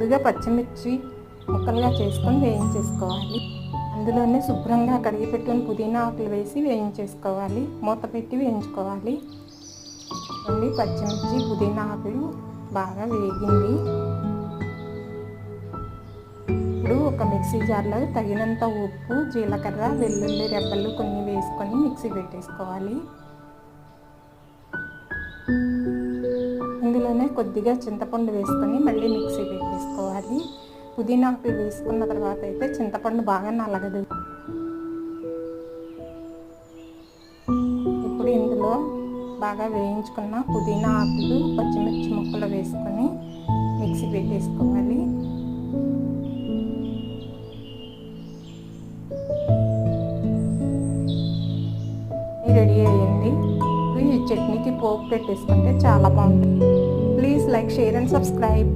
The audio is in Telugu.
ముందుగా పచ్చిమిర్చి ముక్కలుగా చేసుకొని వేయించేసుకోవాలి. అందులోనే శుభ్రంగా కడిగి పెట్టుకుని పుదీనా ఆకులు వేసి వేయించేసుకోవాలి. మూత పెట్టి వేయించుకోవాలి. పచ్చిమిర్చి పుదీనా ఆకులు బాగా వేగింది. ఇప్పుడు ఒక మిక్సీ జార్లో తగినంత ఉప్పు, జీలకర్ర, వెల్లుల్లి రెబ్బలు కొన్ని వేసుకొని మిక్సీ పెట్టేసుకోవాలి. ఇందులోనే కొద్దిగా చింతపండు వేసుకొని మళ్ళీ మిక్సీ పెట్టేసుకోవాలి. పుదీనా ఆకులు వేసుకున్న తర్వాత అయితే చింతపండు బాగా నలగదు. ఇప్పుడు ఇందులో బాగా వేయించుకున్న పుదీనా ఆకులు, పచ్చిమిర్చి ముక్కలు వేసుకొని మిక్సీ పెట్టేసుకోవాలి. రెడీ అయ్యింది. ఈ చట్నీకి పోపు పెట్టేసుకుంటే చాలా బాగుంటుంది. Please like, share and subscribe.